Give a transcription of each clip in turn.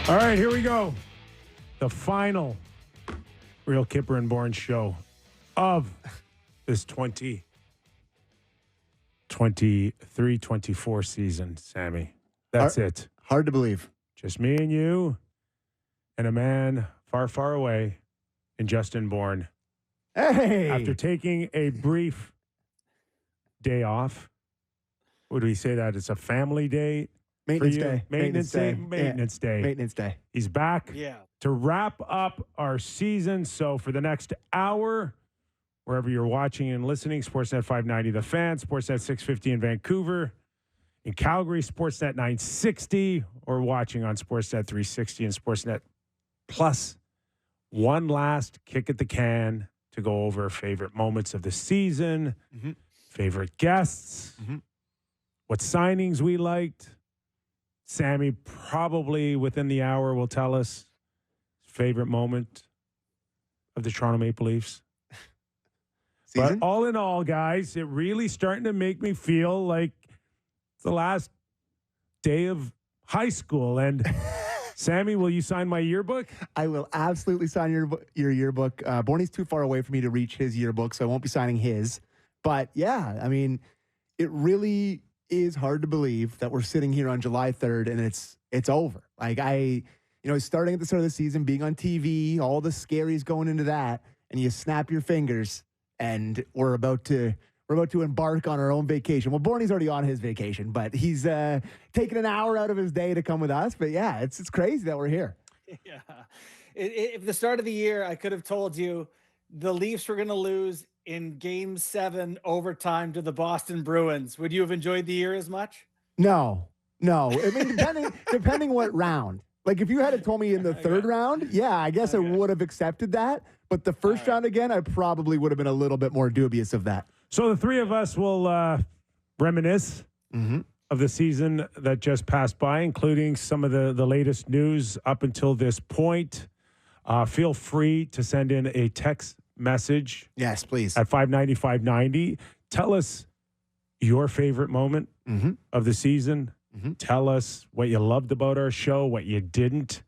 All right, here we go. The final Real Kyper and Bourne show of this 2023-24 season, Sammy. That's it. Hard to believe. Just me and you and a man far, far away in Justin Bourne. Hey! After taking a brief day off, would we say that? It's a family day? Maintenance for you? day. Maintenance day. Maintenance day. He's back to wrap up our season. So for the next hour, wherever you're watching and listening, Sportsnet 590 The Fan, Sportsnet 650 in Vancouver, in Calgary, Sportsnet 960, or watching on Sportsnet 360 and Sportsnet Plus. One last kick at the can to go over favorite moments of the season, favorite guests, what signings we liked. Sammy probably within the hour will tell us favorite moment of the Toronto Maple Leafs. Season? But all in all, guys, it really starting to make me feel like it's the last day of high school. And Sammy, will you sign my yearbook? I will absolutely sign your yearbook. Borny's too far away for me to reach his yearbook, so I won't be signing his. But yeah, I mean, it really is hard to believe that we're sitting here on July 3rd and it's over. Like starting at the start of the season, being on TV, all the scaries going into that, and you snap your fingers and we're about to embark on our own vacation. Well, Borny's already on his vacation, but he's taking an hour out of his day to come with us. But yeah, it's crazy that we're here. Yeah. If the start of the year, I could have told you the Leafs were going to lose in Game 7 overtime to the Boston Bruins, would you have enjoyed the year as much? No. I mean, depending what round. Like if you had told me in the third round, yeah, I guess I would have accepted that. But the first round again, I probably would have been a little bit more dubious of that. So the three of us will reminisce of the season that just passed by, including some of the latest news up until this point. Feel free to send in a text message. Yes, please. At 590-590. Tell us your favorite moment of the season. Tell us what you loved about our show, what you didn't.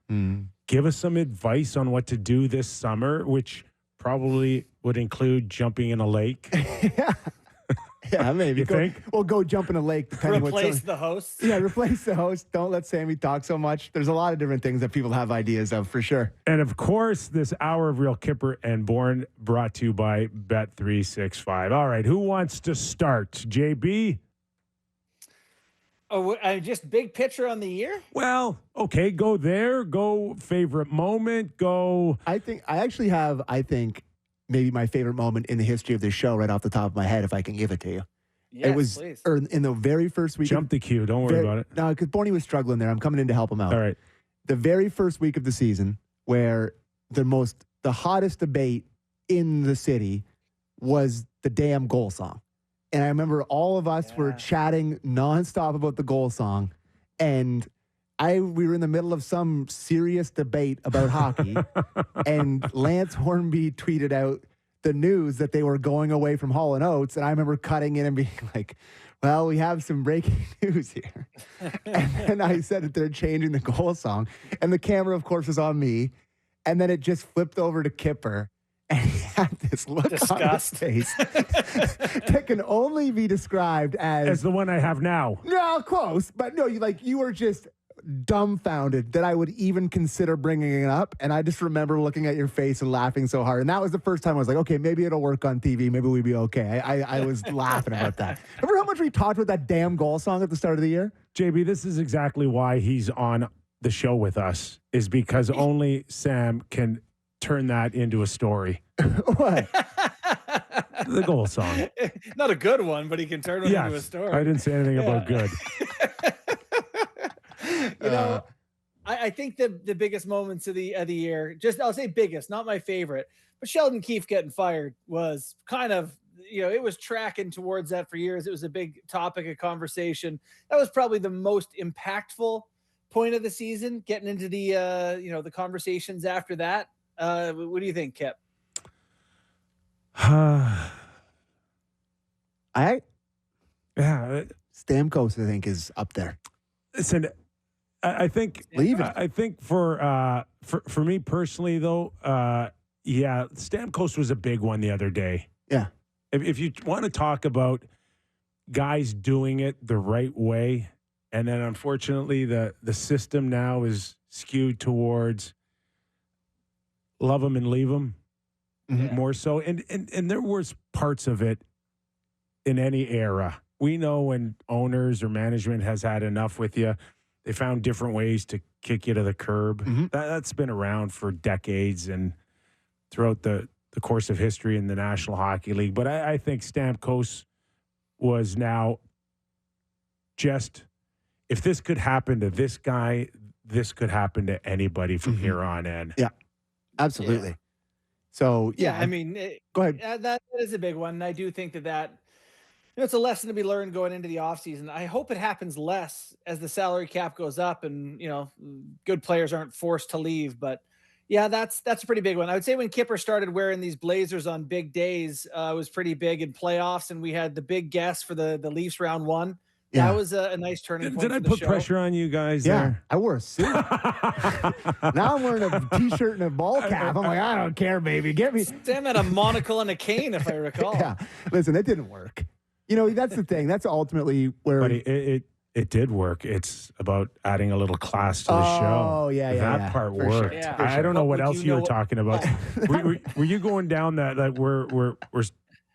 Give us some advice on what to do this summer, which probably would include jumping in a lake. Yeah, maybe. You think? We'll go jump in a lake. Replace the host. Yeah, replace the host. Don't let Sammy talk so much. There's a lot of different things that people have ideas of, for sure. And, of course, this hour of Real Kyper and Bourne brought to you by Bet365. All right, who wants to start? JB? Oh, just big picture on the year? Well, okay, go there. Go favorite moment. Go. I actually have maybe my favorite moment in the history of this show right off the top of my head, if I can give it to you. Yes, it was please. In the very first week. Jump the queue. Don't worry about it. No, because Borny was struggling there. I'm coming in to help him out. All right. The very first week of the season, where the hottest debate in the city was the damn goal song. And I remember all of us were chatting nonstop about the goal song. And we were in the middle of some serious debate about hockey. And Lance Hornby tweeted out the news that they were going away from Hall & Oates. And I remember cutting in and being like, well, we have some breaking news here. And then I said that they're changing the goal song. And the camera, of course, was on me. And then it just flipped over to Kyper. And he had this look on his face that can only be described as the one I have now. No, close. But no, you were just dumbfounded that I would even consider bringing it up. And I just remember looking at your face and laughing so hard. And that was the first time I was like, okay, maybe it'll work on TV. Maybe we'd be okay. I was laughing about that. Remember how much we talked about that damn goal song at the start of the year? JB, this is exactly why he's on the show with us, is because only Sam can turn that into a story. What? The goal song. Not a good one, but he can turn it into a story. I didn't say anything about good. I think the biggest moments of the year, I'll say biggest, not my favorite, but Sheldon Keefe getting fired was kind of, it was tracking towards that for years. It was a big topic of conversation. That was probably the most impactful point of the season, getting into the conversations after that. What do you think, Kip? Stamkos, I think, is up there. Listen, I think Leave it. I think for me personally, though, yeah, Stamkos was a big one the other day. Yeah. If you want to talk about guys doing it the right way, and then unfortunately the system now is skewed towards love them and leave them more so. And there was parts of it in any era. We know when owners or management has had enough with you, they found different ways to kick you to the curb. That's been around for decades and throughout the course of history in the National Hockey League. But I think Stamkos was now just, if this could happen to this guy, this could happen to anybody from here on in. Yeah, absolutely. Yeah. So, yeah. I mean, go ahead. That is a big one. And I do think that it's a lesson to be learned going into the offseason. I hope it happens less as the salary cap goes up and, good players aren't forced to leave. But yeah, that's a pretty big one. I would say when Kyper started wearing these Blazers on big days, it was pretty big in playoffs. And we had the big guess for the Leafs round one. Yeah. That was a nice turning point. Did I put pressure on you guys there? I wore a suit. Now I'm wearing a T-shirt and a ball cap. I'm like, I don't care, baby. Get me. Sam had a monocle and a cane, if I recall. Yeah. Listen, it didn't work. That's the thing. That's ultimately where... But it did work. It's about adding a little class to the show. Oh, yeah. That part worked. Sure. Yeah. I don't know what else you were talking about. were you going down that we're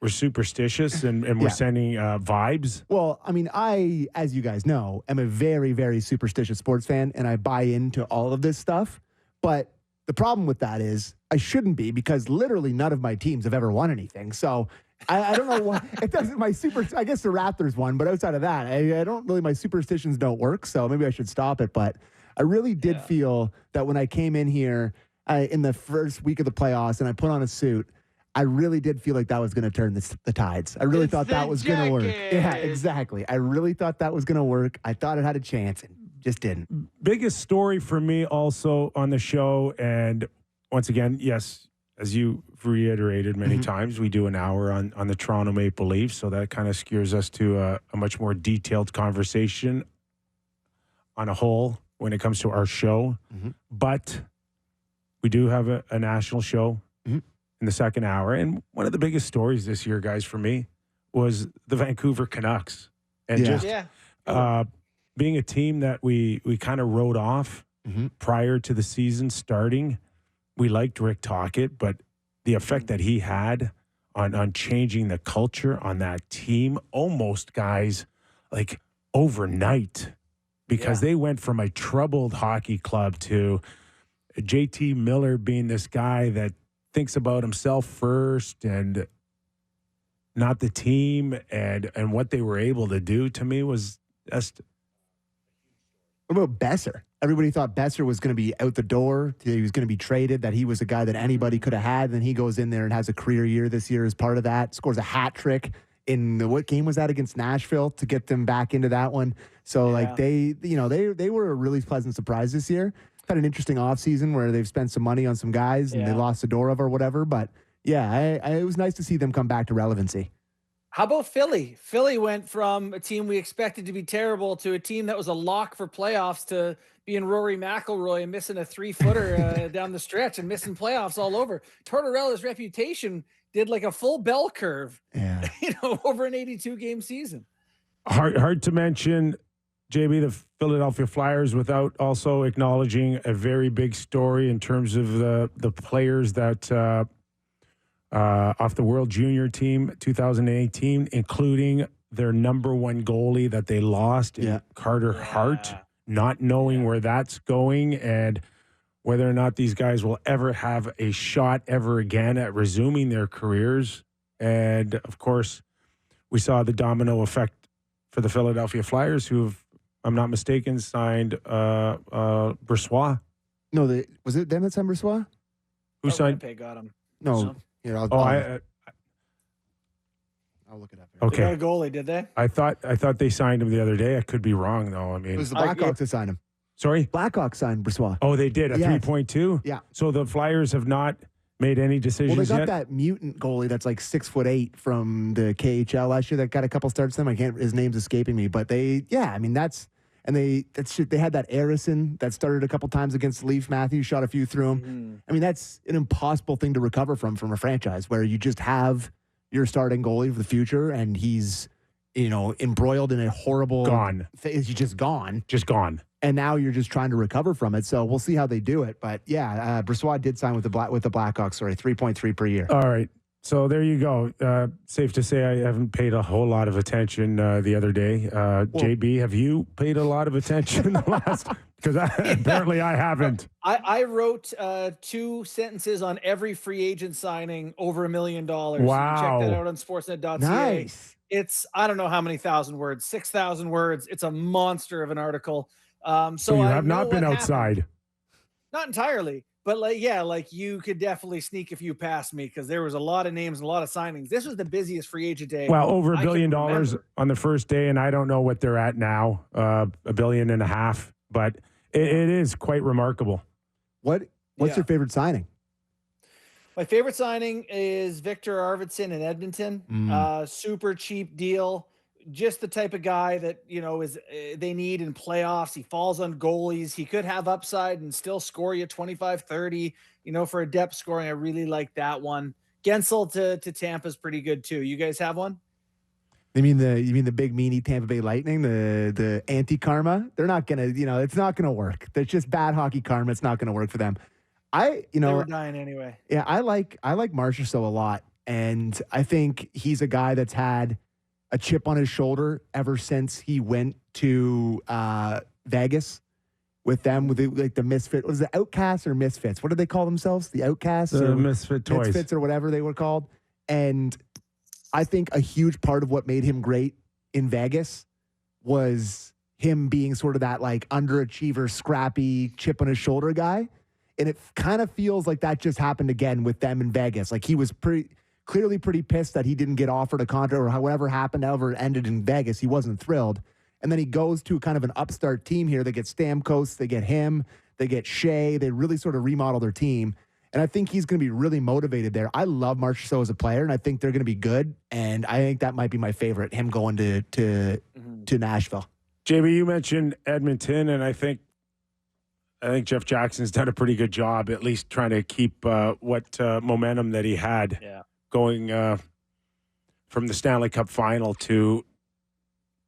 superstitious and we're sending vibes? Well, I mean, I, as you guys know, am a very, very superstitious sports fan, and I buy into all of this stuff. But the problem with that is I shouldn't be, because literally none of my teams have ever won anything. So I don't know why. It doesn't. I guess the Raptors won, but outside of that, I don't really. My superstitions don't work. So maybe I should stop it. But I really did feel that when I came in here in the first week of the playoffs and I put on a suit, I really did feel like that was going to turn the tides. I really thought that was going to work. Yeah, exactly. I really thought that was going to work. I thought it had a chance and just didn't. Biggest story for me also on the show, and once again, yes, as you reiterated many times, we do an hour on the Toronto Maple Leafs, so that kind of skews us to a much more detailed conversation on a whole when it comes to our show. But we do have a national show in the second hour, and one of the biggest stories this year, guys, for me, was the Vancouver Canucks. And being a team that we kind of wrote off prior to the season starting. We liked Rick Tocchet, but the effect that he had on changing the culture on that team, almost, guys, like overnight, because they went from a troubled hockey club to JT Miller being this guy that thinks about himself first and not the team, and what they were able to do to me was just... What about Besser? Everybody thought Besser was going to be out the door. He was going to be traded, that he was a guy that anybody could have had. And then he goes in there and has a career year this year as part of that. Scores a hat trick in what game was that, against Nashville, to get them back into that one. So they were a really pleasant surprise this year. Had an interesting offseason where they've spent some money on some guys and they lost Zadorov or whatever. But it was nice to see them come back to relevancy. How about Philly? Philly went from a team we expected to be terrible to a team that was a lock for playoffs to being Rory McIlroy and missing a 3-footer down the stretch and missing playoffs all over. Tortorella's reputation did like a full bell curve, over an 82-game season. Hard to mention, JB, the Philadelphia Flyers, without also acknowledging a very big story in terms of the players that off the World Junior team 2018, including their number one goalie that they lost in Carter Hart, not knowing where that's going and whether or not these guys will ever have a shot ever again at resuming their careers. And, of course, we saw the domino effect for the Philadelphia Flyers, who, if I'm not mistaken, signed Brossoit. No, was it them that signed Brossoit? Who signed? Winnipeg got him. No. Here, I'll look it up here. Okay. They got a goalie, did they? I thought they signed him the other day. I could be wrong, though. I mean, it was the Blackhawks that signed him. Sorry? Blackhawks signed Brossoit. Oh, they did? A 3.2? Yeah. So the Flyers have not made any decisions yet? Well, they got that mutant goalie that's like 6'8" from the KHL last year that got a couple starts to them. His name's escaping me. But it's And they had that Arison that started a couple times against the Leafs. Matthews shot a few through him. Mm-hmm. I mean, that's an impossible thing to recover from a franchise where you just have your starting goalie for the future, and he's, embroiled in a horrible Gone. He's just gone. Just gone. And now you're just trying to recover from it. So we'll see how they do it. But yeah, Brossoit did sign with the Blackhawks. Sorry, 3.3 per year. All right. So there you go. Safe to say I haven't paid a whole lot of attention the other day. JB, have you paid a lot of attention the last? Because apparently I haven't. I wrote 2 sentences on every free agent signing over $1 million. Wow. So you check that out on sportsnet.ca. Nice. It's, I don't know how many thousand words, 6,000 words. It's a monster of an article. So you have not been outside. Happened. Not entirely, but you could definitely sneak a few past me because there was a lot of names, a lot of signings. This was the busiest free agent day. Well, over $1 billion on the first day, and I don't know what they're at now, $1.5 billion, but it is quite remarkable. What's your favorite signing? My favorite signing is Victor Arvidsson in Edmonton. Super cheap deal. Just the type of guy that, they need in playoffs. He falls on goalies. He could have upside and still score you 25, 30, for a depth scoring. I really like that one. Gensel to Tampa is pretty good too. You guys have one? You mean the big meanie Tampa Bay Lightning, the anti-karma? They're not going to, it's not going to work. There's just bad hockey karma. It's not going to work for them. They were dying anyway. Yeah, I like Marchessault a lot. And I think he's a guy that's had a chip on his shoulder ever since he went to Vegas with them, with the Misfit. Was it Outcasts or Misfits? What did they call themselves? The Outcasts? The Misfit Toys. Misfits or whatever they were called. And I think a huge part of what made him great in Vegas was him being sort of that underachiever, scrappy, chip on his shoulder guy. And it kind of feels like that just happened again with them in Vegas. Like he was clearly pretty pissed that he didn't get offered a contract or however it ended in Vegas. He wasn't thrilled. And then he goes to kind of an upstart team here. They get Stamkos, they get him, they get Shea. They really sort of remodel their team. And I think he's going to be really motivated there. I love Marchessault as a player, and I think they're going to be good. And I think that might be my favorite, him going to Nashville. JB, you mentioned Edmonton, and I think Jeff Jackson's done a pretty good job, at least trying to keep what momentum that he had. Yeah. Going from the Stanley Cup final to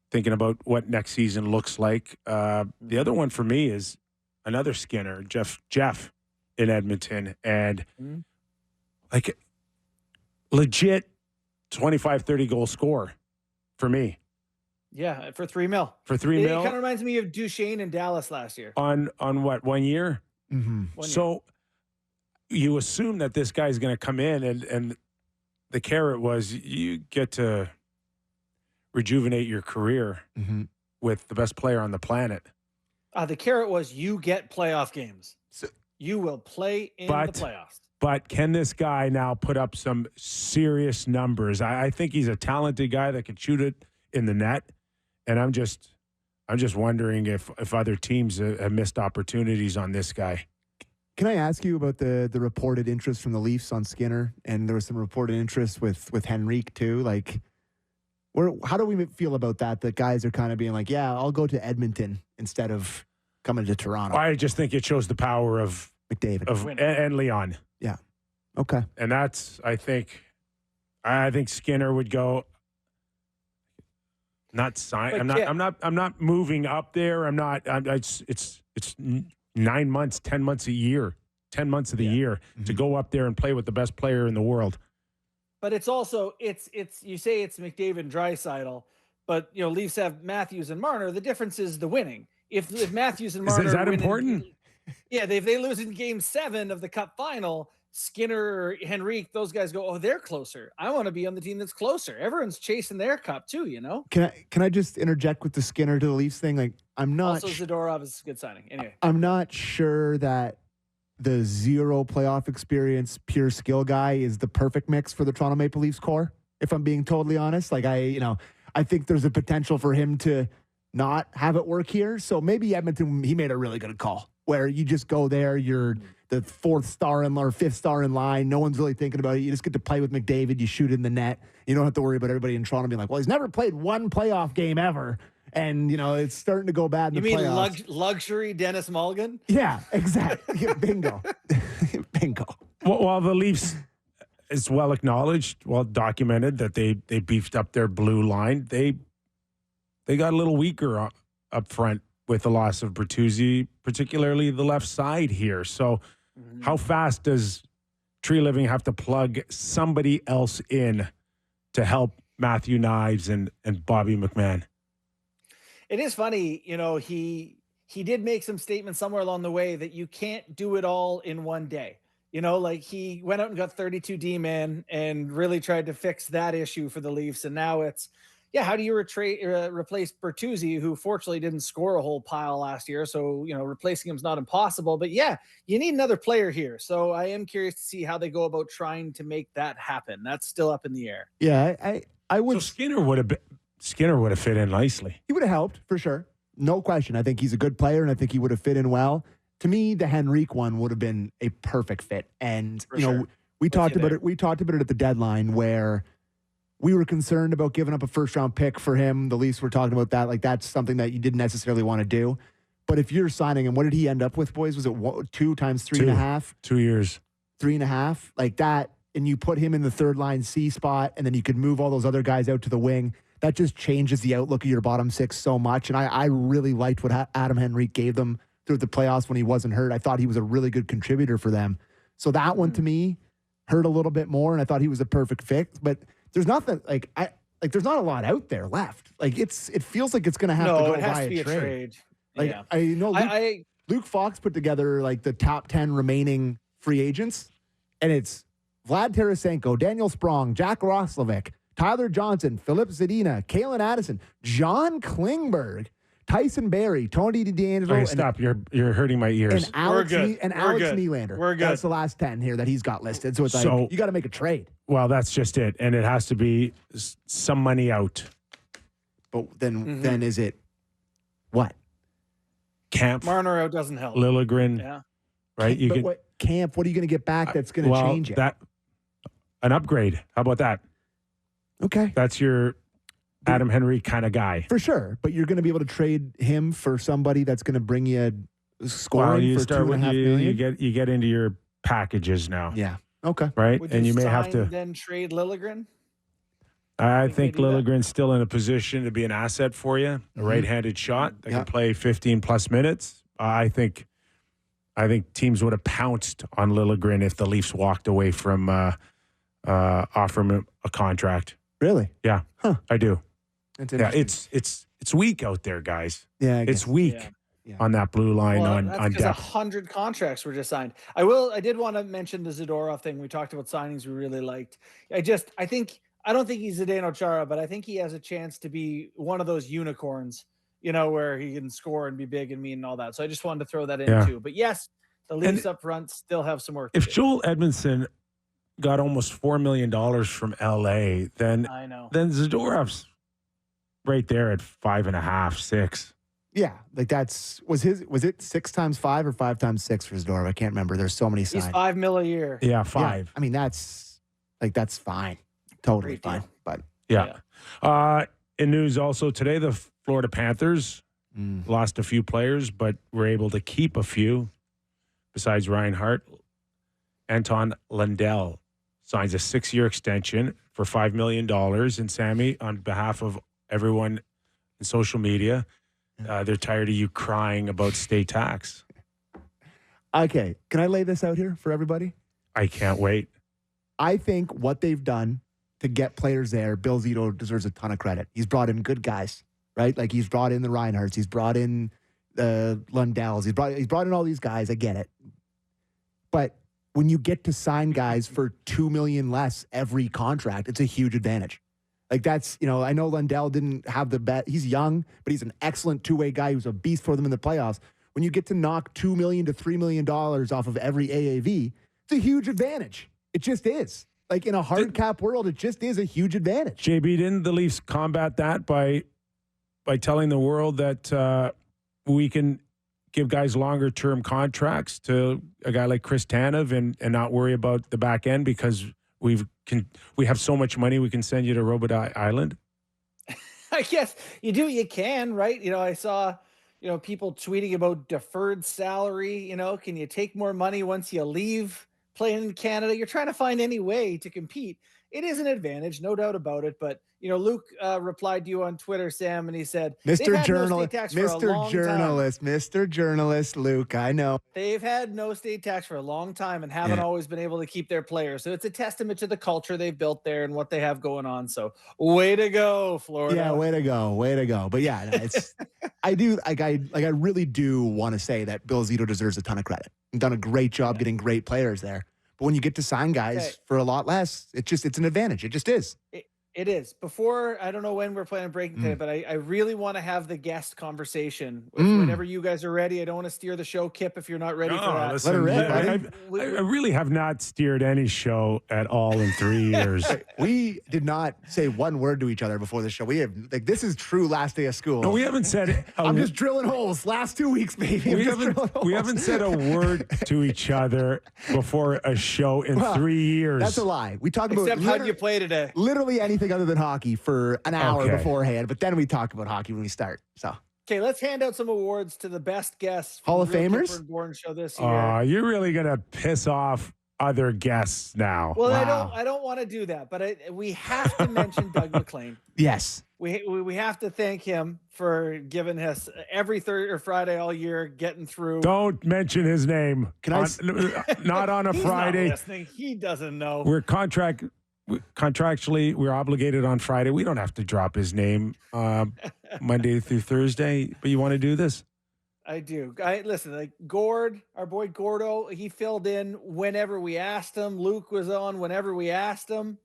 thinking about what next season looks like. The other one for me is another Skinner, Jeff in Edmonton. And legit 25, 30 goal scorer for me. Yeah, for $3 million. For $3 million. It kind of reminds me of Duchesne in Dallas last year. On what, 1 year? Mm-hmm. 1 year. So you assume that this guy's going to come in and the carrot was you get to rejuvenate your career with the best player on the planet. The carrot was you get playoff games. So, you will play in the playoffs. But can this guy now put up some serious numbers? I think he's a talented guy that can shoot it in the net. And I'm just wondering if other teams have missed opportunities on this guy. Can I ask you about the reported interest from the Leafs on Skinner? And there was some reported interest with Henrique too. How do we feel about that? That guys are kind of being like, yeah, I'll go to Edmonton instead of coming to Toronto. I just think it shows the power of McDavid and Leon. Yeah. Okay. And that's I think Skinner would go. Not sign. I'm not moving up there. It's 9 months, 10 months a year, 10 months of the year to go up there and play with the best player in the world. But it's also it's you say it's McDavid and Draisaitl, but Leafs have Matthews and Marner. The difference is the winning. If Matthews and Marner is that important? If they lose in Game 7 of the Cup final, Skinner or Henrique, those guys go, oh, they're closer. I want to be on the team that's closer. Everyone's chasing their cup too, Can I just interject with the Skinner to the Leafs thing? I'm not. Also, Zadorov is a good signing. Anyway, I'm not sure that the zero playoff experience, pure skill guy is the perfect mix for the Toronto Maple Leafs core. If I'm being totally honest, I think there's a potential for him to not have it work here. So maybe Edmonton, he made a really good call where you just go there, you're the fifth star in line. No one's really thinking about it. You just get to play with McDavid. You shoot in the net. You don't have to worry about everybody in Toronto being like, well, he's never played one playoff game ever. And, it's starting to go bad in You the mean playoffs. luxury Dennis Mulligan? Yeah, exactly. Yeah, bingo. Bingo. Well, while the Leafs, it's well acknowledged, well documented that they beefed up their blue line, they got a little weaker up front with the loss of Bertuzzi, particularly the left side here. So how fast does Tree Living have to plug somebody else in to help Matthew Knives and Bobby McMahon? It is funny, he did make some statements somewhere along the way that you can't do it all in one day. Like he went out and got 32 D-man and really tried to fix that issue for the Leafs. And now it's, how do you replace Bertuzzi, who fortunately didn't score a whole pile last year? So, replacing him is not impossible. But you need another player here. So I am curious to see how they go about trying to make that happen. That's still up in the air. Yeah, I would. So Skinner would have fit in nicely. He would have helped for sure. No question. I think he's a good player, and I think he would have fit in well. To me, the Henrique one would have been a perfect fit. And, we talked about it. We talked about it at the deadline where we were concerned about giving up a first-round pick for him. The Leafs were talking about that. Like, that's something that you didn't necessarily want to do. But if you're signing him, what did he end up with, boys? Was it 2 times 3.5? 2 years. 3.5? Like that, and you put him in the third-line C spot, and then you could move all those other guys out to the wing. That just changes the outlook of your bottom six so much. And I really liked what Adam Henrique gave them through the playoffs when he wasn't hurt. I thought he was a really good contributor for them. So that one, to me, hurt a little bit more, and I thought he was a perfect fit. But there's nothing there's not a lot out there left. Like it feels like it's going to have to go it has by to be a trade. Like yeah. I know Luke Fox put together like the top 10 remaining free agents, and it's Vlad Tarasenko, Daniel Sprong, Jack Roslovic, Tyler Johnson, Philip Zadina, Kalen Addison, John Klingberg, Tyson Barrie, Tony DeAngelo. Okay, stop. You're hurting my ears. And Alex, We're Alex good. Nylander. We're good. That's the last 10 here that he's got listed. So it's like, you got to make a trade. Well, that's just it. And it has to be some money out. But then is it what? Camp. Marnero doesn't help. Liljegren. Yeah. Right? What Camp, what are you going to get back that's going to change it? An upgrade. How about that? Okay. That's your Adam Henrique kind of guy. For sure. But you're going to be able to trade him for somebody that's going to bring you scoring for $2.5 million? You get into your packages now. Yeah. Okay. Right? Would and you may have to then trade Liljegren? I think Liljegren's still in a position to be an asset for you, a right-handed shot that can play 15-plus minutes. I think teams would have pounced on Liljegren if the Leafs walked away from offering him a contract. Really? Yeah, I do. That's interesting. It's weak out there, guys. Yeah, it's weak on that blue line on depth. 100 contracts were just signed. I did want to mention the Zadorov thing. We talked about signings we really liked. I don't think he's Zdeno Chara, but I think he has a chance to be one of those unicorns, where he can score and be big and mean and all that. So I just wanted to throw that in too. But yes, the Leafs up front still have some work to do. If Joel Edmondson got almost $4 million from LA, then Zadorov's right there at 5.5, 6. Yeah, like was it 6 times 5 or 5 times 6 for Zadorov? I can't remember. There's so many signs. He's $5 million a year. Yeah, 5. Yeah. I mean, that's fine. Totally fine. But in news also today, the Florida Panthers lost a few players, but were able to keep a few. Besides Reinhart, Anton Lundell signs a 6-year extension for $5 million. And Sammy, on behalf of everyone in social media, they're tired of you crying about state tax. Okay, can I lay this out here for everybody? I can't wait. I think what they've done to get players there, Bill Zito deserves a ton of credit. He's brought in good guys, right? Like he's brought in the Reinhardts, he's brought in the Lundells, he's brought in all these guys. I get it, but when you get to sign guys for $2 million less every contract, it's a huge advantage. Like that's, I know Lundell didn't have the bet. He's young, but he's an excellent two-way guy who's a beast for them in the playoffs. When you get to knock $2 million to $3 million off of every AAV, it's a huge advantage. It just is. Like in a hard cap world, it just is a huge advantage. JB, didn't the Leafs combat that by telling the world that we can give guys longer term contracts to a guy like Chris Tanev and not worry about the back end because we have so much money we can send you to Robot Island? I guess you do. You can, right? I saw, people tweeting about deferred salary. Can you take more money once you leave playing in Canada? You're trying to find any way to compete. It is an advantage, no doubt about it. But Luke replied to you on Twitter, Sam, and he said, Mr. Journalist, Luke, I know. They've had no state tax for a long time and haven't always been able to keep their players. So it's a testament to the culture they've built there and what they have going on. So way to go, Florida. Yeah, way to go. But yeah, it's I really do want to say that Bill Zito deserves a ton of credit. He's done a great job getting great players there. But when you get to sign guys for a lot less, it's an advantage. It just is. It is. Before, I don't know when we're planning breaking today, but I really want to have the guest conversation. Whenever you guys are ready. I don't want to steer the show, Kip, if you're not ready for that. Listen, I really have not steered any show at all in 3 years. We did not say one word to each other before the show. We have this is true last day of school. No, we haven't said I'm just drilling holes. Last 2 weeks, baby. We haven't said a word to each other before a show in 3 years. That's a lie. We talk Except about how you play today. Literally anything other than hockey for an hour beforehand, but then we talk about hockey when we start. So okay, let's hand out some awards to the best guests. Hall of Famers? Kyper and Bourne show this year. You're really gonna piss off other guests now. Well, wow. I don't want to do that, but we have to mention Doug McLean. Yes. We have to thank him for giving us every Thursday or Friday all year, getting through. Don't mention his name. Not on a Friday. Not listening. He doesn't know. Contractually, we're obligated on Friday. We don't have to drop his name Monday through Thursday. But you want to do this? I do. Listen, like Gord, our boy Gordo, he filled in whenever we asked him. Luke was on whenever we asked him.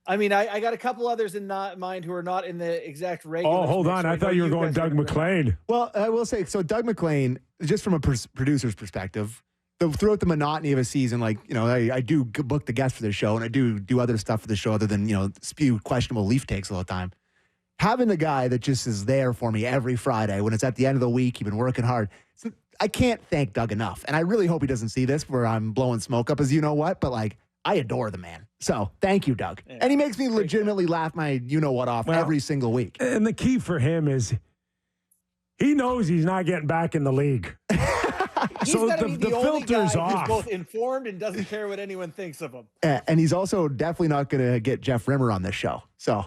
I mean, I got a couple others in mind who are not in the exact regular. Oh, hold on. I thought you were going Doug McLean. Well, I will say, so Doug McLean, just from a producer's perspective, throughout the monotony of a season, I do book the guests for the show, and I do other stuff for the show other than, spew questionable Leaf takes all the time. Having the guy that just is there for me every Friday when it's at the end of the week, he's been working hard. I can't thank Doug enough. And I really hope he doesn't see this where I'm blowing smoke up as you know what, but I adore the man. So thank you, Doug. Yeah. And he makes me legitimately laugh my you-know-what off every single week. And the key for him is he knows he's not getting back in the league. So the filter's off. He's both informed and doesn't care what anyone thinks of him. And he's also definitely not going to get Jeff Rimmer on this show. So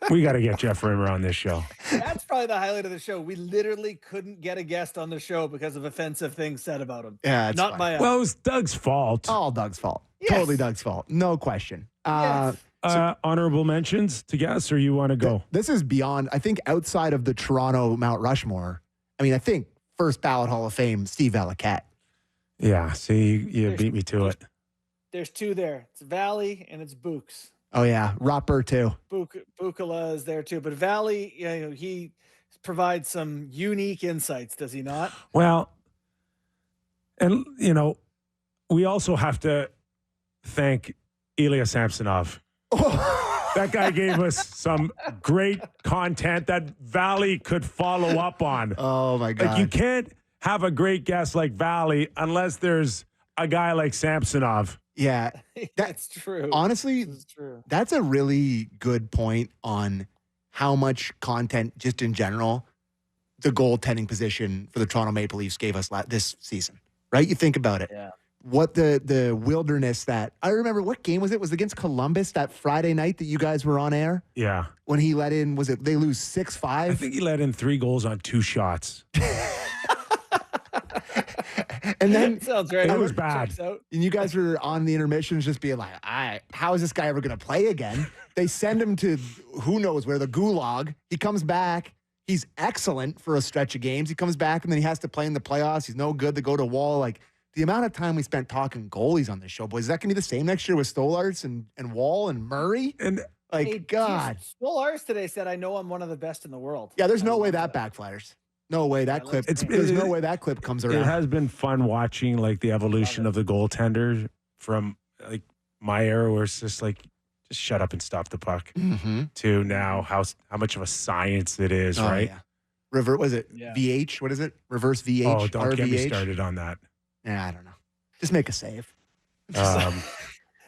we got to get Jeff Rimmer on this show. That's probably the highlight of the show. We literally couldn't get a guest on the show because of offensive things said about him. Yeah, not by us. Well, it was Doug's fault. All Doug's fault. Yes. Totally Doug's fault. No question. Yes. Honorable mentions to guests, or you want to go? This is beyond, I think, outside of the Toronto Mount Rushmore. I mean, I think first ballot Hall of Fame, Steve Valiquette. Yeah, see, you beat me to it. There's two there. It's Valley and it's Books. Oh, yeah. Roper, too. Bukala is there, too. But Valley, he provides some unique insights, does he not? Well, and, we also have to thank Ilya Samsonov. That guy gave us some great content that Valley could follow up on. Oh, my God. You can't have a great guest like Valley unless there's a guy like Samsonov. Yeah. That's true. Honestly, that's a really good point on how much content, just in general, the goaltending position for the Toronto Maple Leafs gave us this season, right? You think about it. Yeah. What the wilderness that I remember. What game was it? Was it against Columbus that Friday night that you guys were on air? Yeah. When he let in, was it they lose 6-5? I think he let in 3 goals on 2 shots. And then sounds right. It was bad. And you guys were on the intermissions just being like, how is this guy ever going to play again? They send him to who knows where, the gulag. He comes back. He's excellent for a stretch of games. He comes back and then he has to play in the playoffs. He's no good to go to Wall. The amount of time we spent talking goalies on this show, boys, is that going to be the same next year with Stolarz and Wall and Murray? And God. Stolarz today said, I know I'm one of the best in the world. Yeah, there's no way that backfires. No way that clip. There's no way that clip comes around. It has been fun watching the evolution of the goaltender from my era, where it's just just shut up and stop the puck, to now how much of a science it is, right? Yeah. Was it VH? What is it? Reverse VH? Oh, don't RVH? get me started on that. Yeah, I don't know. Just make a save.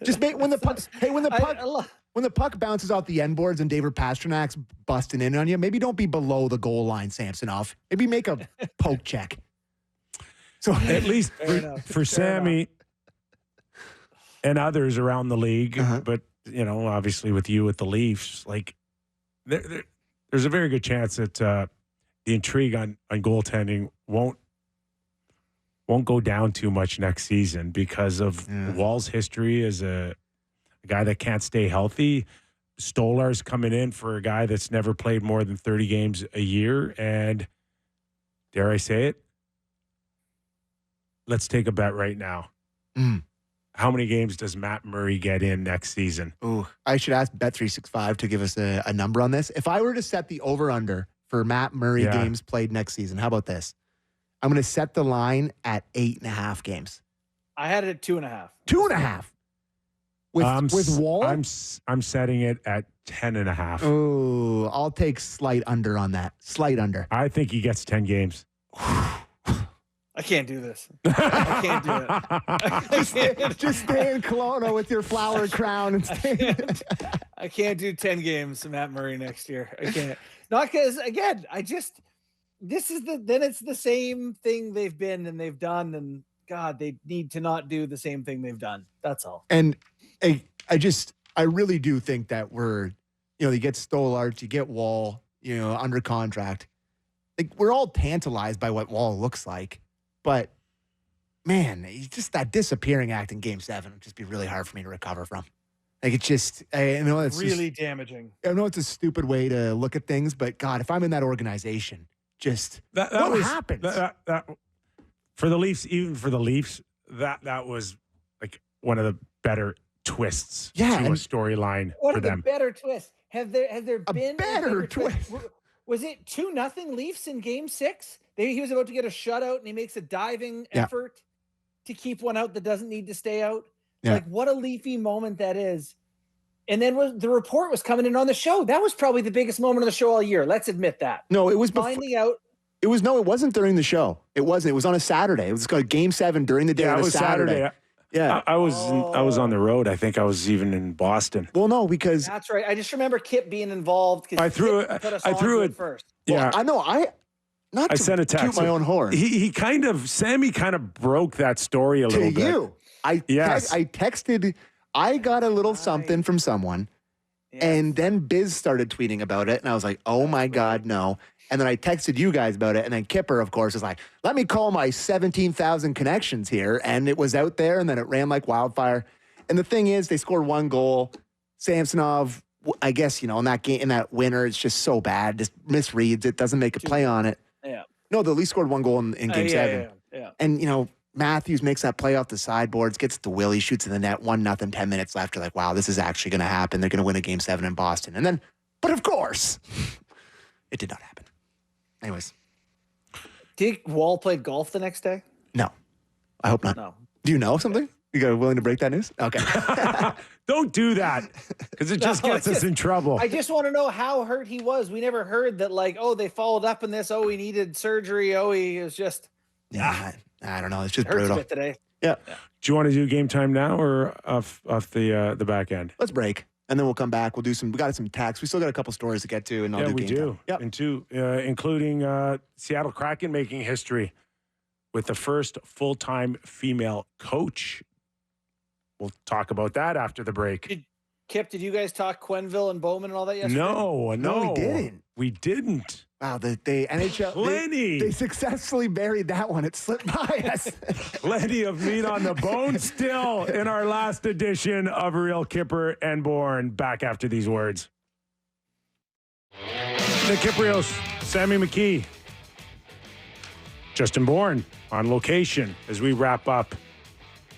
Just make when the puck. Hey, when the puck. when the puck bounces off the end boards and David Pasternak's busting in on you, maybe don't be below the goal line, Samsonov. Maybe make a poke check. So at least for Sammy and others around the league, but obviously with you with the Leafs, like there's a very good chance that the intrigue on goaltending won't go down too much next season because of Wall's history as a guy that can't stay healthy. Stolar's coming in for a guy that's never played more than 30 games a year. And dare I say it? Let's take a bet right now. How many games does Matt Murray get in next season? Ooh, I should ask Bet365 to give us a number on this. If I were to set the over-under for Matt Murray games played next season, how about this? I'm going to set the line at 8.5 games. I had it at 2.5. 2.5? With Wall? I'm setting it at 10.5. Oh, I'll take slight under on that. Slight under. I think he gets 10 games. I can't do this. I can't do it. Just stay in Kelowna with your flower crown and stay. I can't do 10 games of Matt Murray next year. I can't. Not because, again, it's the same thing they've been and they've done, and God, they need to not do the same thing they've done. That's all. And I really do think that you get Stolart, you get Wall, under contract. Like, we're all tantalized by what Wall looks like, but man, he's just that disappearing act in Game 7 would just be really hard for me to recover from. Like, it's just, I know it's really damaging. I know it's a stupid way to look at things, but God, if I'm in that organization, what happens? For the Leafs, even for the Leafs, that was like one of the better twists to a storyline for them. What a better twist. Has there been a better twist? Was it 2-0 Leafs in Game 6? He was about to get a shutout, and he makes a diving effort to keep one out that doesn't need to stay out. Yeah. Like, what a Leafy moment that is. And then the report was coming in on the show. That was probably the biggest moment of the show all year. Let's admit that. No, it was finding out. It wasn't during the show. It wasn't. It was on a Saturday. It was called Game 7 during the day on a Saturday. Yeah. I was on the road. I think I was even in Boston. Well, no, because that's right. I just remember Kip being involved. I threw it first. Yeah. Well, I know. I sent a text. Toot my own horn. Sammy kind of broke that story a little bit. To you. I texted, I got a little something from someone, and then Biz started tweeting about it, and I was like, oh my God, no. And then I texted you guys about it, and then Kyper, of course, was like, let me call my 17,000 connections here, and it was out there, and then it ran like wildfire. And the thing is, they scored one goal. Samsonov, I guess, in that game, in that winner, it's just so bad. Just misreads it, doesn't make a play on it. Yeah. No, the Leafs scored one goal in Game 7. Yeah. And, Matthews makes that play off the sideboards, gets to Willie, shoots in the net, 1-0, 10 minutes left. You're like, wow, this is actually going to happen. They're going to win a Game 7 in Boston. And then, but of course, it did not happen. Anyways. Did Wall play golf the next day? No. I hope not. No. Do you know something? You guys willing to break that news? Okay. Don't do that, because it just gets us in trouble. I just want to know how hurt he was. We never heard that, they followed up on this. Oh, he needed surgery. Oh, he was just... Yeah, I don't know. It's just hurts brutal. A bit today. Yeah. Do you want to do game time now or off the back end? Let's break, and then we'll come back. We got some text. We still got a couple stories to get to, and I'll do game time. Yep. And two, including Seattle Kraken making history with the first full-time female coach. We'll talk about that after the break. Kip, did you guys talk Quenneville and Bowman and all that yesterday? No, we didn't. We didn't. Wow, the NHL, they successfully buried that one. It slipped by us. Plenty of meat on the bone still in our last edition of Real Kyper and Bourne. Back after these words. The Kypreos, Sammy McKee, Justin Bourne on location as we wrap up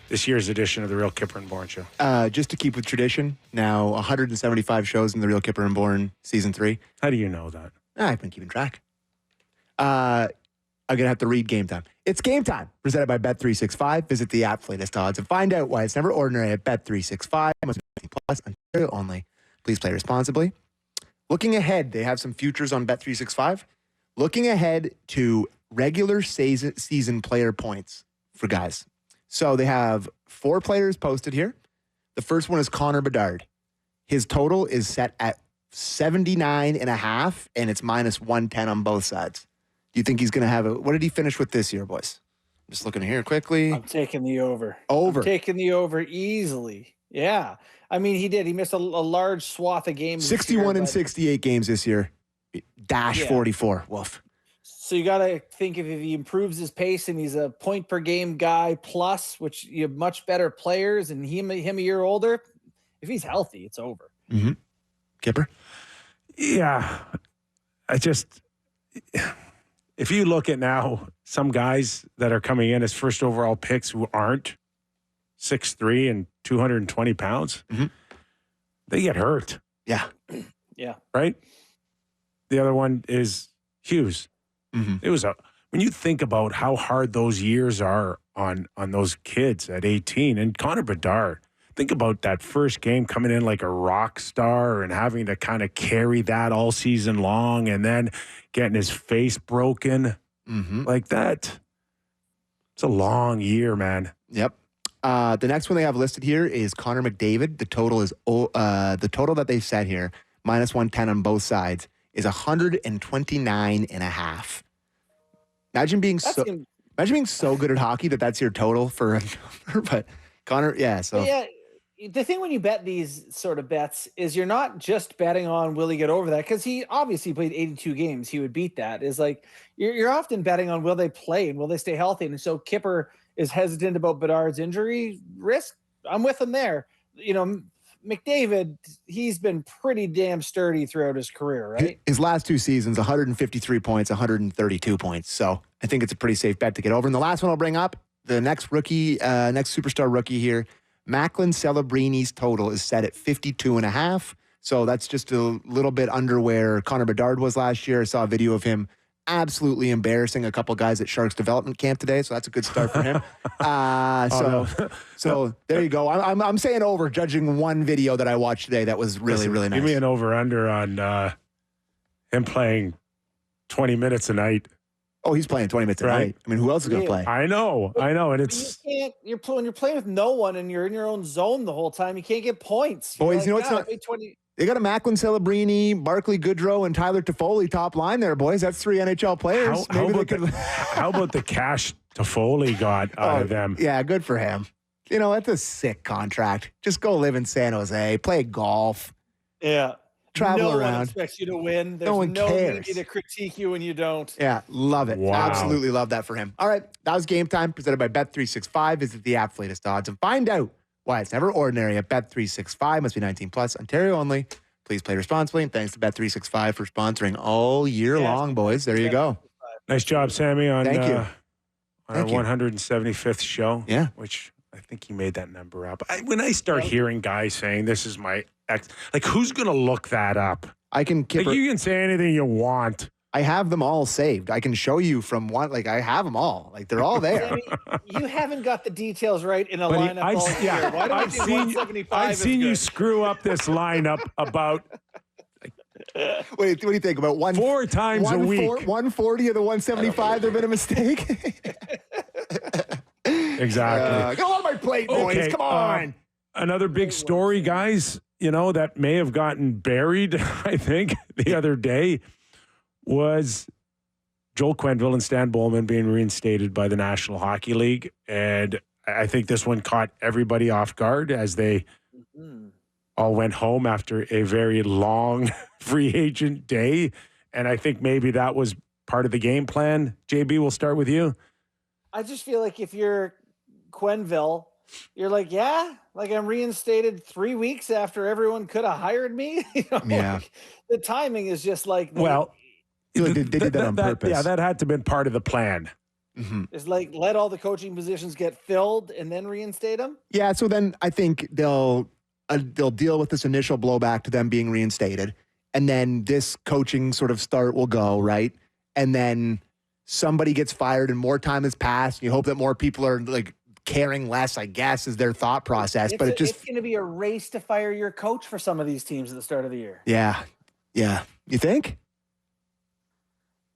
this year's edition of the Real Kyper and Bourne Show. Just to keep with tradition, now 175 shows in the Real Kyper and Bourne Season 3. How do you know that? I've been keeping track. I'm going to have to read Game Time. It's Game Time, presented by Bet365. Visit the app for latest odds and find out why it's never ordinary at Bet365. Must be plus, Ontario only. Please play responsibly. Looking ahead, they have some futures on Bet365. Looking ahead to regular season player points for guys. So they have 4 players posted here. The first one is Connor Bedard. His total is set at 79.5, and it's minus 110 on both sides. Do you think he's going to have what did he finish with this year, boys? I'm just looking here quickly. I'm taking the over. Over. I'm taking the over easily. Yeah. I mean, he did. He missed a large swath of games. 61 and 68 games this year. Dash 44. Woof. So you got to think if he improves his pace and he's a point per game guy plus, which you have much better players and him a year older, if he's healthy, it's over. Mm-hmm. Kyper? Yeah. If you look at now, some guys that are coming in as first overall picks who aren't 6'3" and 220 pounds, they get hurt. Yeah. Yeah. Right? The other one is Hughes. It was when you think about how hard those years are on those kids at 18, and Connor Bedard, think about that first game coming in like a rock star and having to kind of carry that all season long and then getting his face broken like that. It's a long year, man. Yep. The next one they have listed here is Connor McDavid. The total is the total that they set here, minus 110 on both sides, is 129.5. Imagine being so good at hockey that's your total for a number. But Connor, yeah. So yeah, the thing when you bet these sort of bets is you're not just betting on will he get over that, because he obviously played 82 games. He would beat that. Is like you're often betting on will they play and will they stay healthy. And so Kyper is hesitant about Bedard's injury risk. I'm with him there. You know, McDavid, he's been pretty damn sturdy throughout his career, right? His last two seasons, 153 points, 132 points. So I think it's a pretty safe bet to get over. And the last one I'll bring up, the next superstar rookie here, Macklin Celebrini's total is set at 52.5. So that's just a little bit under where Connor Bedard was last year. I saw a video of him absolutely embarrassing a couple guys at Sharks development camp today, so that's a good start for him. So there you go. I'm saying over, judging one video that I watched today that was really nice. Give me an over/under on him playing 20 minutes a night. Oh, he's playing 20 minutes a night. I mean, who else is going to play? I know, and it's when you're playing with no one and you're in your own zone the whole time, you can't get points. Boys, you know what's not 20. They got a Macklin Celebrini, Barclay Goodrow, and Tyler Toffoli top line there, boys. That's 3 NHL players. How about the cash Toffoli got out of them? Yeah, good for him. You know, that's a sick contract. Just go live in San Jose, play golf. Yeah. Travel around. No one expects you to win. There's no one cares. Need to critique you when you don't. Yeah, love it. Wow. Absolutely love that for him. All right, that was Game Time presented by Bet365. Visit the app for latest odds and find out why it's never ordinary at Bet365. Must be 19 plus. Ontario only. Please play responsibly. And thanks to Bet365 for sponsoring all year long, boys. There you go. Nice job, Sammy, on Thank you. On our 175th show. Yeah. Which I think he made that number up. When I start hearing guys saying this is my ex, like who's going to look that up? I can. Like you can say anything you want. I have them all saved. I can show you from one. Like I have them all. Like they're all there. Sammy, you haven't got the details right in a lineup all year. Why do I think 175 I've seen you screw up this lineup about. What do you think about 4 times a week? 140 of the 175. There've been a mistake. Exactly. Go on my plate, boys. Okay, Come on. Another big story, guys. You know that may have gotten buried. I think the other day was Joel Quenneville and Stan Bowman being reinstated by the National Hockey League, and I think this one caught everybody off guard as they all went home after a very long free agent day. And I think maybe that was part of the game plan. JB, we'll start with you. I just feel like if you're Quenneville, you're like, yeah, like I'm reinstated 3 weeks after everyone could have hired me. You know, Yeah. like, the timing is just like, They did that on purpose. Yeah, that had to have been part of the plan. Mm-hmm. it's like let all the coaching positions get filled and then reinstate them. Yeah, so then I think they'll deal with this initial blowback to them being reinstated, and then this coaching sort of start will go, right? And then somebody gets fired and more time has passed. And you hope that more people are like caring less, I guess, is their thought process. But it's going to be a race to fire your coach for some of these teams at the start of the year. Yeah. You think?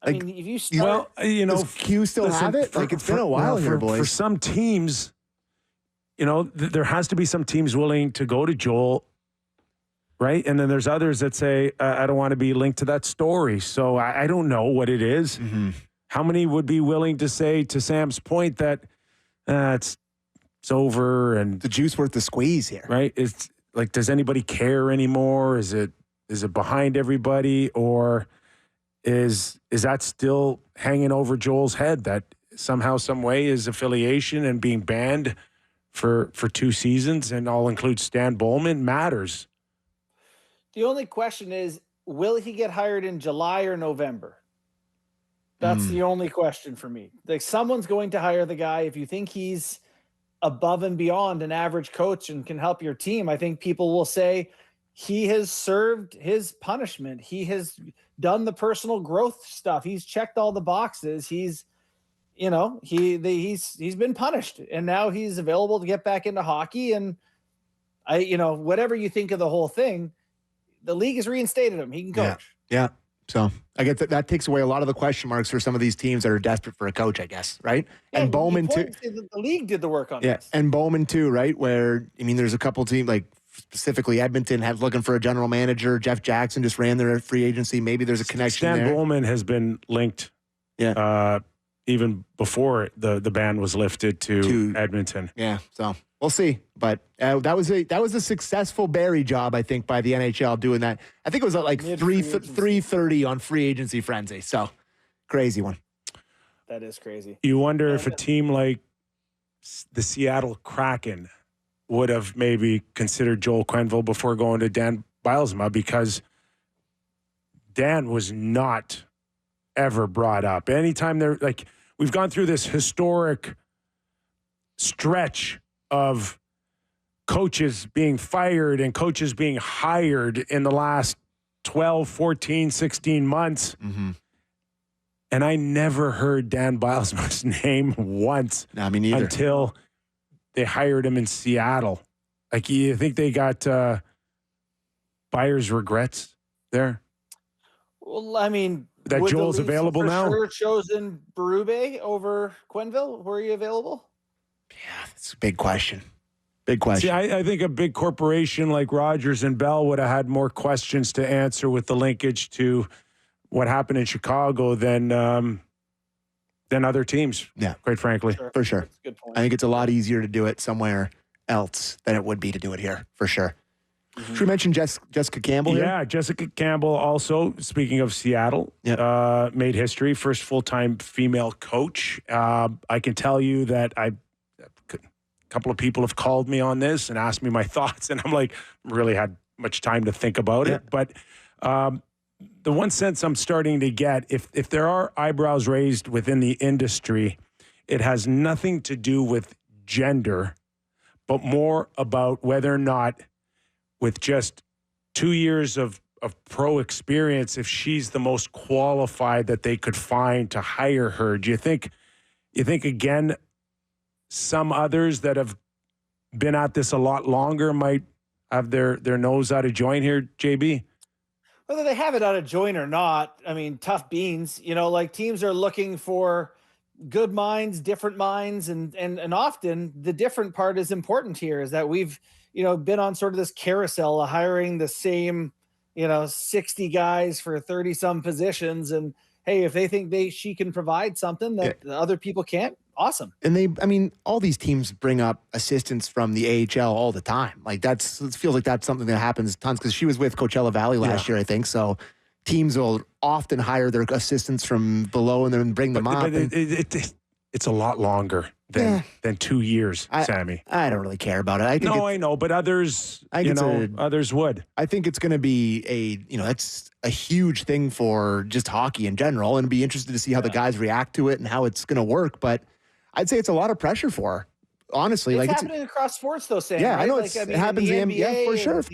I mean, if you start, does Q still have it? Like it's been a while here, boys. For some teams, there has to be some teams willing to go to Joel right? And then there's others that say, I don't want to be linked to that story. So I don't know what it is. Mm-hmm. How many would be willing to say, to Sam's point, that it's over and The juice worth the squeeze here. right? It's like, does anybody care anymore? Is it behind everybody, or is that still hanging over Joel's head that somehow, some way, his affiliation and being banned for 2 seasons, and I'll include Stan Bowman, matters? The only question is, will he get hired in July or November? That's the only question for me. Like, someone's going to hire the guy. If you think he's above and beyond an average coach and can help your team, I think people will say he has served his punishment. He has done the personal growth stuff. He's checked all the boxes. He's been punished, and now he's available to get back into hockey. And whatever you think of the whole thing, the league has reinstated him. He can coach. Yeah. So I get that takes away a lot of the question marks for some of these teams that are desperate for a coach, I guess, right? Yeah, and Bowman too. The league did the work on this. And Bowman too, right? Where, I mean, there's a couple teams, like specifically Edmonton had looking for a general manager. Jeff Jackson just ran their free agency. Maybe there's a connection Stan there. Bowman has been linked. Yeah. Even before the ban was lifted to Edmonton. Yeah, so we'll see. But that was a successful Barry job, I think, by the NHL doing that. I think it was at like 3:30 on free agency frenzy. So crazy one. That is crazy. You wonder if a team like the Seattle Kraken would have maybe considered Joel Quenneville before going to Dan Bylsma, because Dan was not ever brought up. Anytime they're like, we've gone through this historic stretch of coaches being fired and coaches being hired in the last 12, 14, 16 months. Mm-hmm. And I never heard Dan Bylsma's name once. No, me neither. Until they hired him in Seattle. Like, you think they got buyer's regrets there? Well, I mean, that Joel's available now? Sure chosen Berube over Quenneville? Were you available? Yeah, that's a big question. Big question. See, I think a big corporation like Rogers and Bell would have had more questions to answer with the linkage to what happened in Chicago than other teams. Yeah, quite frankly, for sure. That's a good point. I think it's a lot easier to do it somewhere else than it would be to do it here, for sure. Mm-hmm. Should we mention Jessica Campbell here? Yeah, Jessica Campbell also, speaking of Seattle, made history. First full-time female coach. I can tell you that a couple of people have called me on this and asked me my thoughts, and I'm like, really had much time to think about it. But the one sense I'm starting to get, if there are eyebrows raised within the industry, it has nothing to do with gender, but more about whether or not, with just 2 years of pro experience, if she's the most qualified that they could find to hire her. Do you think again, some others that have been at this a lot longer might have their nose out of joint here, JB? Whether they have it out of joint or not, I mean, tough beans. Like, teams are looking for good minds, different minds, and often the different part is important here, is that we've been on sort of this carousel of hiring the same 60 guys for 30 some positions, and hey, if they think she can provide something that other people can't, awesome. And all these teams bring up assistants from the AHL all the time. Like, it feels like that's something that happens tons, because she was with Coachella Valley last year, I think. So teams will often hire their assistants from below and then bring them up. But it's a lot longer than 2 years, Sammy. I don't really care about it. I know, but others, others would. I think it's going to be that's a huge thing for just hockey in general, and be interested to see how the guys react to it and how it's going to work. But I'd say it's a lot of pressure for her, honestly. It's happening across sports, though, Sam. Yeah, right? I know it happens in the NBA, for sure, of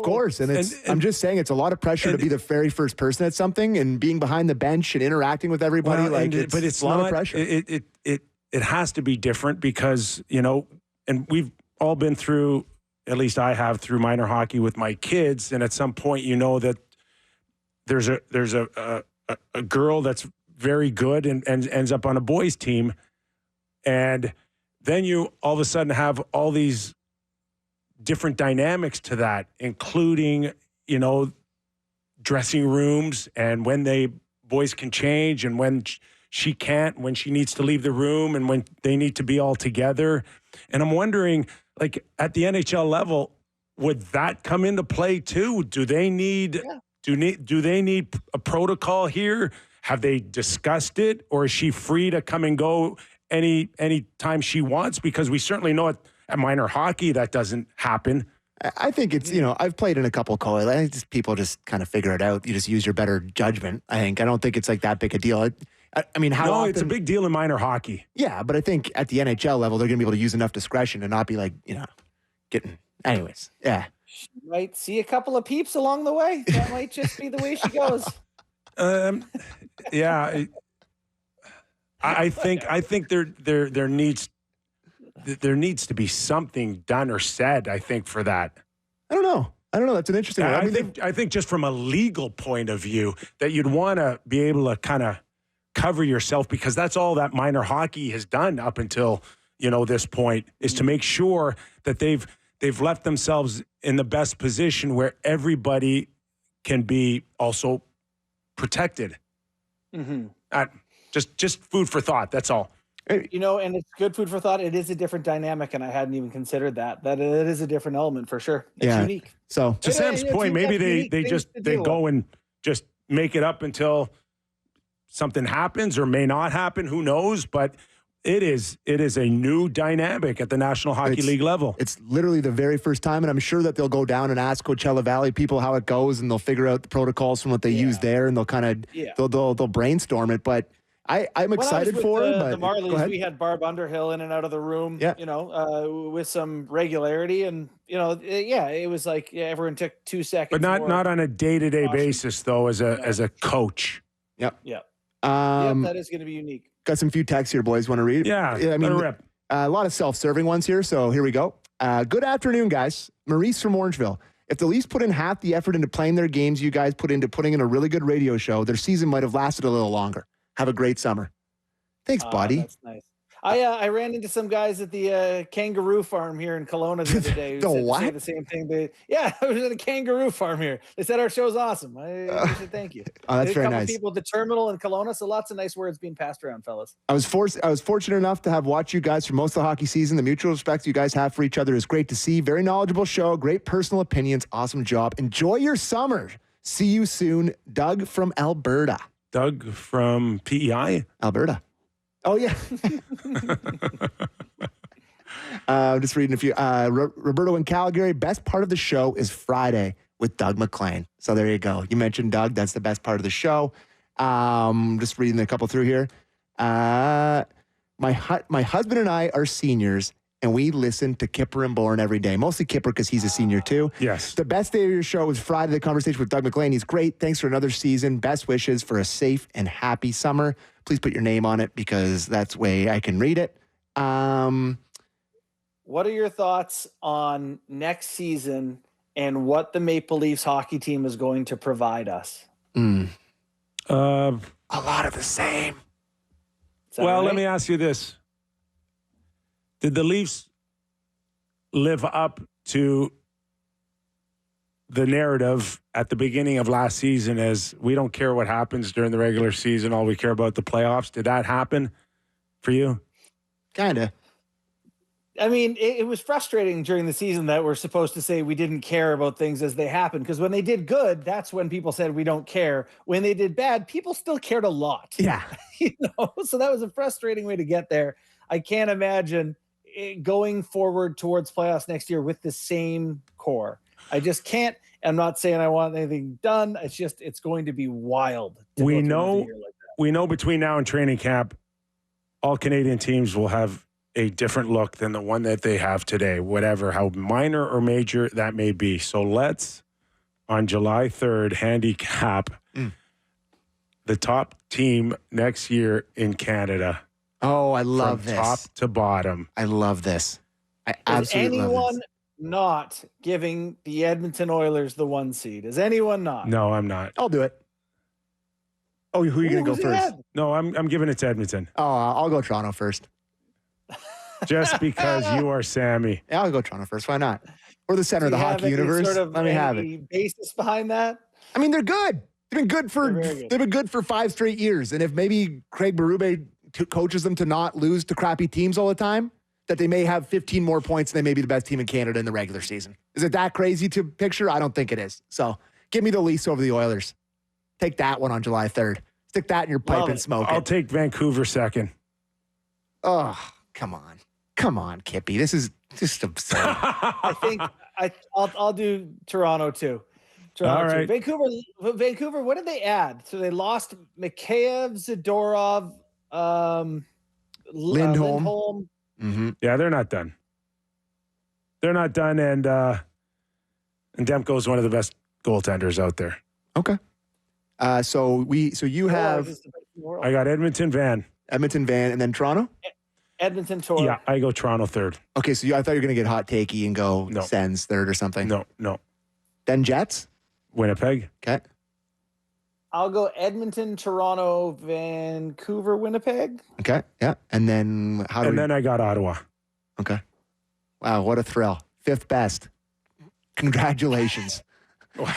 course. And I'm just saying, it's a lot of pressure to be the very first person at something, and being behind the bench and interacting with everybody. But it's a lot of pressure. It has to be different because, and we've all been through, at least I have, through minor hockey with my kids. And at some point, that there's a girl that's very good and ends up on a boys team. And then you all of a sudden have all these different dynamics to that, including, dressing rooms and when boys can change and when she can't, when she needs to leave the room and when they need to be all together. And I'm wondering, like, at the NHL level, would that come into play too? Do they need do they need a protocol here? Have they discussed it, or is she free to come and go any time she wants? Because we certainly know at minor hockey that doesn't happen. I think it's, I've played in a couple college. I think people just kind of figure it out. You just use your better judgment. I don't think it's like that big a deal. I mean, how often, it's a big deal in minor hockey. Yeah, but I think at the NHL level, they're going to be able to use enough discretion and not be like, getting. Anyways, yeah. She might see a couple of peeps along the way. That might just be the way she goes. Yeah. I think there needs to be something done or said, I think, for that. I don't know. That's an interesting one. I think just from a legal point of view that you'd want to be able to kind of cover yourself, because that's all that minor hockey has done up until, this point, is to make sure that they've left themselves in the best position where everybody can be also protected. Mm-hmm. Just food for thought. That's all. And it's good food for thought. It is a different dynamic, and I hadn't even considered that it is a different element for sure. It's unique. So to Sam's point, maybe they go and just make it up until something happens or may not happen. Who knows? But it is a new dynamic at the National Hockey League level. It's literally the very first time, and I'm sure that they'll go down and ask Coachella Valley people how it goes, and they'll figure out the protocols from what they use there, and they'll kind of they'll brainstorm it. But I'm excited for it. But the Marlies, we had Barb Underhill in and out of the room, with some regularity, and it was like everyone took 2 seconds. But not on a day-to-day basis, though, as a coach. Yep. That is going to be unique. Got some few texts here, boys. Want to read? Yeah. I mean, a lot of self-serving ones here. So here we go. Good afternoon, guys. Maurice from Orangeville. If the Leafs put in half the effort into playing their games you guys put into putting in a really good radio show, their season might have lasted a little longer. Have a great summer. Thanks, buddy. That's nice. I ran into some guys at the kangaroo farm here in Kelowna the other day. The what? Say the same thing. I was at a kangaroo farm here. They said our show's awesome. I said thank you. Oh, that's very nice. People at the terminal in Kelowna, so lots of nice words being passed around, fellas. I was fortunate enough to have watched you guys for most of the hockey season. The mutual respect you guys have for each other is great to see. Very knowledgeable show. Great personal opinions. Awesome job. Enjoy your summer. See you soon. Doug from Alberta. Doug from PEI? Alberta. Oh, yeah. Just reading a few. Roberto in Calgary, best part of the show is Friday with Doug McLean. So there you go. You mentioned Doug. That's the best part of the show. Just reading a couple through here. My husband and I are seniors, and we listen to Kyper and Bourne every day. Mostly Kyper because he's a senior too. Yes. The best day of your show is Friday, the conversation with Doug McLean. He's great. Thanks for another season. Best wishes for a safe and happy summer. Please put your name on it because that's the way I can read it. What are your thoughts on next season and what the Maple Leafs hockey team is going to provide us? A lot of the same. Let me ask you this. Did the Leafs live up to the narrative at the beginning of last season as we don't care what happens during the regular season, all we care about the playoffs? Did that happen for you? Kind of. I mean, it was frustrating during the season that we're supposed to say we didn't care about things as they happened, because when they did good, that's when people said we don't care. When they did bad, people still cared a lot. Yeah. So that was a frustrating way to get there. I can't imagine going forward towards playoffs next year with the same core. I just can't. I'm not saying I want anything done. It's going to be wild. We know between now and training camp, all Canadian teams will have a different look than the one that they have today, whatever, how minor or major that may be. So let's, on July 3rd, handicap the top team next year in Canada. Oh, I love this. Top to bottom. I love this. I absolutely love this. Anyone not giving the Edmonton Oilers the 1 seed? Is anyone not? No, I'm not. I'll do it. Oh, who are you going to go first? No, I'm giving it to Edmonton. Oh, I'll go Toronto first. just because you are Sammy. Yeah, I'll go Toronto first. Why not? We're the center Do of the you have hockey any universe. Sort of Let me have it. any basis behind that? I mean, they're good. They've been good for They're very good. they've been good for 5 straight years. And if maybe Craig Berube coaches them to not lose to crappy teams all the time, that they may have 15 more points and they may be the best team in Canada in the regular season. Is it that crazy to picture? I don't think it is. So give me the Leafs over the Oilers. Take that one on July 3rd. Stick that in your pipe and smoke I'll it. take Vancouver second. Oh, come on. Come on, Kippy. This is just absurd. I think I'll do Toronto too. All right. Vancouver. What did they add? So they lost Mikheyev, Zadorov, Lindholm. Mm-hmm. Yeah, they're not done. They're not done, and Demko is one of the best goaltenders out there. Okay. So you have I got Edmonton, Van, and then Toronto? Edmonton, Toronto. Yeah, I go Toronto third. Okay, so I thought you were going to get hot takey and go No. Sens third or something. No. Then Jets? Winnipeg. Okay. I'll go Edmonton, Toronto, Vancouver, Winnipeg. Okay. Yeah. And then then I got Ottawa. Okay. Wow, what a thrill. 5th best. Congratulations.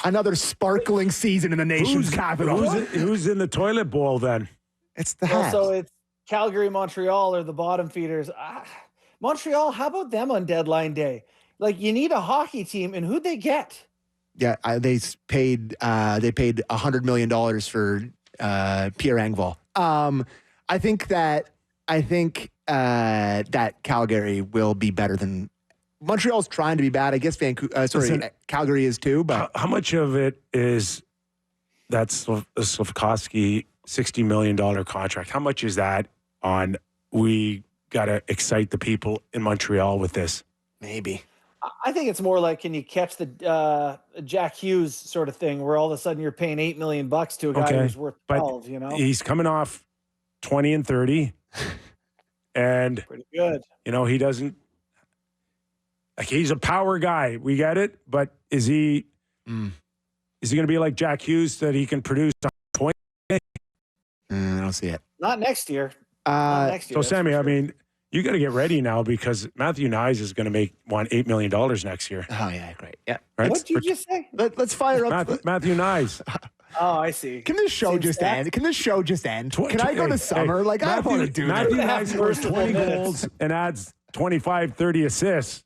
Another sparkling season in the nation's capital. Who's in the toilet bowl then? It's the Habs. So it's Calgary, Montreal are the bottom feeders. Montreal, how about them on deadline day? Like, you need a hockey team, and who'd they get? Yeah, they paid $100 million for Pierre Engvall. I think that Calgary will be better than Montreal's trying to be bad. I guess Calgary is too. But how much of it is that Slafkovsky $60 million contract? How much is that on? We got to excite the people in Montreal with this. Maybe. I think it's more like, can you catch the Jack Hughes sort of thing, where all of a sudden you're paying $8 million to a guy who's worth 12. But he's coming off 20 and 30, and pretty good. He doesn't. Like, he's a power guy. We get it, but is he going to be like Jack Hughes, that he can produce a point? I don't see it. Not next year. Not next year. So, Sammy, I mean, you got to get ready now, because Matthew Nyes is going to want $8 million next year. Oh, yeah, great. Yeah. Right? What did you just say? Let's fire up. Matthew Nyes. Oh, I see. Can this show just end? Can Can I go to summer? I don't want to do that. Matthew Nyes scores 20 goals and adds 25, 30 assists.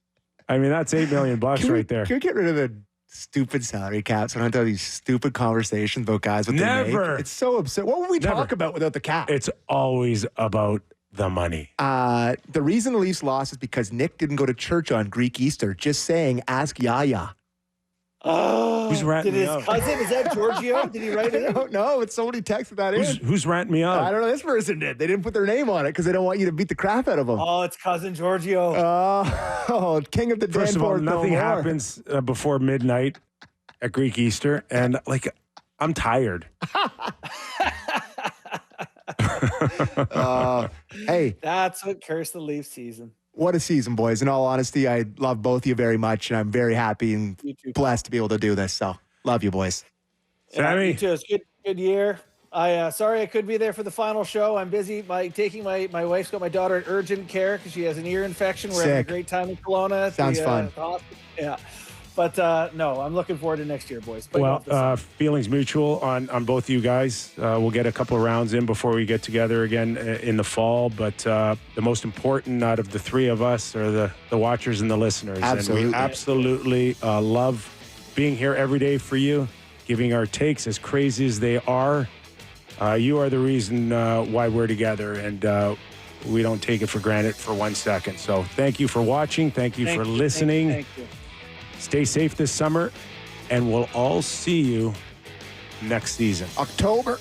I mean, that's $8 million right there. Can we get rid of the stupid salary caps? I don't have these stupid conversations about guys. Never. It's so absurd. What would we talk about without the cap? It's always about the money. The reason the Leafs lost is because Nick didn't go to church on Greek Easter. Just saying, ask Yaya. Oh, who's ratting me up? Cousin, is that Giorgio? Did he write it? I don't know. It's somebody texted that in. Who's ranting me up? I don't know. This person did. They didn't put their name on it because they don't want you to beat the crap out of them. Oh, it's cousin Giorgio. King of the First of all, Danforth, nothing happens before midnight at Greek Easter, and I'm tired. Hey, that's what cursed the Leafs season. What a season, boys. In all honesty, I love both of you very much, and I'm very happy and blessed to be able to do this. So, love you, boys. Sammy? You too. It's good year. Sorry I couldn't be there for the final show. I'm busy taking my wife's got my daughter in urgent care because she has an ear infection. We're having a great time in Kelowna. Sounds fun. Yeah. But no, I'm looking forward to next year, boys. Well, feelings mutual on both you guys. We'll get a couple of rounds in before we get together again in the fall. But the most important out of the three of us are the watchers and the listeners. Absolutely. And we absolutely love being here every day for you, giving our takes as crazy as they are. You are the reason why we're together, and we don't take it for granted for 1 second. So thank you for watching. Thank you for listening. Thank you. Stay safe this summer, and we'll all see you next season. October.